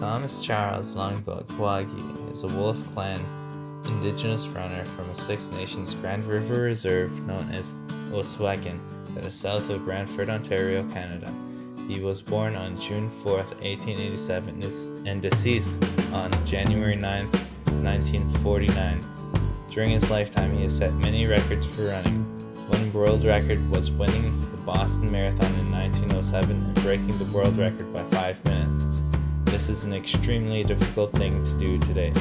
Thomas Charles Longboat Kawagi is a Wolf Clan indigenous runner from a Six Nations Grand River Reserve known as Oswegan that is south of Brantford, Ontario, Canada. He was born on June 4, 1887 and deceased on January 9, 1949. During his lifetime, he has set many records for running. One world record was winning the Boston Marathon in 1907 and breaking the world record by 5 minutes. This is an extremely difficult thing to do today.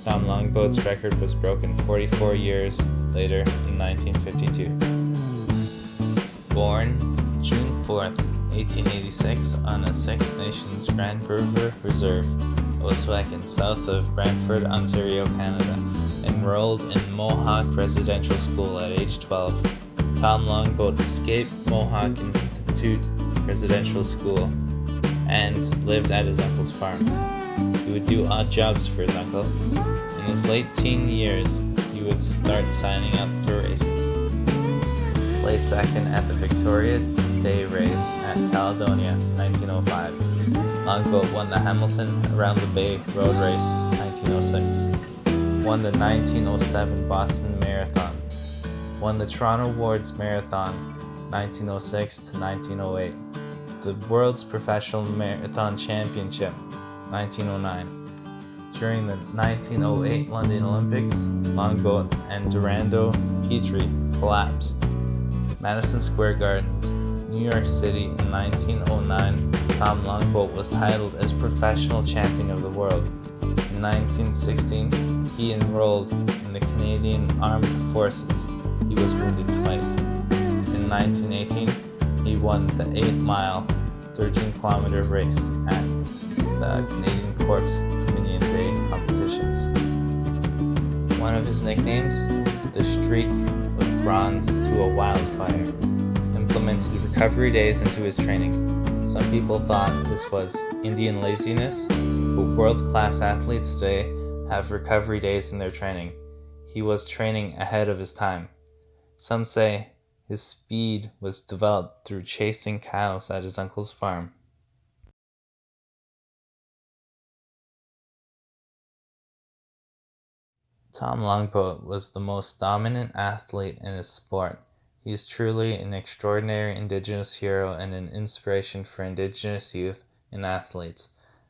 Tom Longboat's record was broken 44 years later in 1952. Born June 4th, 1886 on a Six Nations Grand River Reserve, Oswegan, south of Brantford, Ontario, Canada. Enrolled in Mohawk Residential School at age 12. Tom Longboat escaped Mohawk Institute Residential School and lived at his uncle's farm. He would do odd jobs for his uncle. In his late teen years, he would start signing up for races. Placed second at the Victoria Day race at Caledonia, 1905. Longboat won the Hamilton Around the Bay Road Race, 1906. Won the 1907 Boston Marathon. Won the Toronto Wards Marathon, 1906 to 1908. The World's Professional Marathon Championship, 1909. During the 1908 London Olympics, Longboat and Durando Petrie collapsed. Madison Square Gardens, New York City in 1909, Tom Longboat was titled as Professional Champion of the World. In 1916, he enrolled in the Canadian Armed Forces. He was wounded twice. In 1918, he won the 8-mile, 13-kilometer race at the Canadian Corps Dominion Day competitions. One of his nicknames, the streak of bronze to a wildfire, implemented recovery days into his training. Some people thought this was Indian laziness, but world-class athletes today have recovery days in their training. He was training ahead of his time. Some say his speed was developed through chasing cows at his uncle's farm. Tom Longboat was the most dominant athlete in his sport. He is truly an extraordinary Indigenous hero and an inspiration for Indigenous youth and athletes.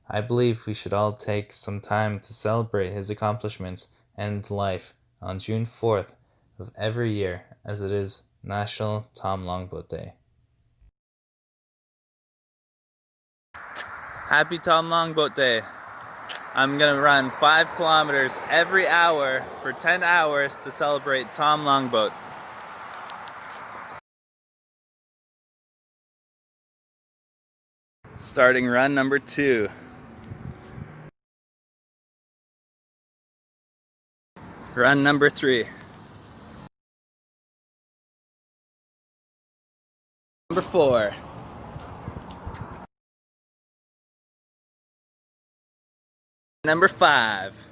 I believe we should all take some time to celebrate his accomplishments and life on June 4th of every year, as it is National Tom Longboat Day. Happy Tom Longboat Day! I'm going to run 5 kilometers every hour for 10 hours to celebrate Tom Longboat. Starting run number 2. Run number 3. Number 4. Number 5.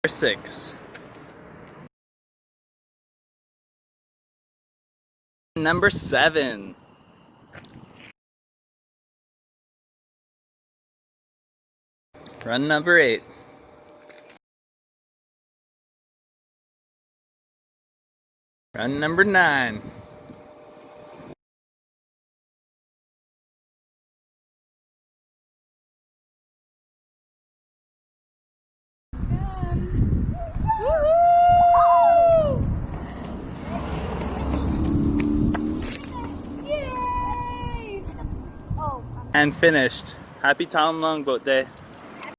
Number 6. Number 7. Run number 8. Run number 9. And finished. Happy Tom Longboat Day.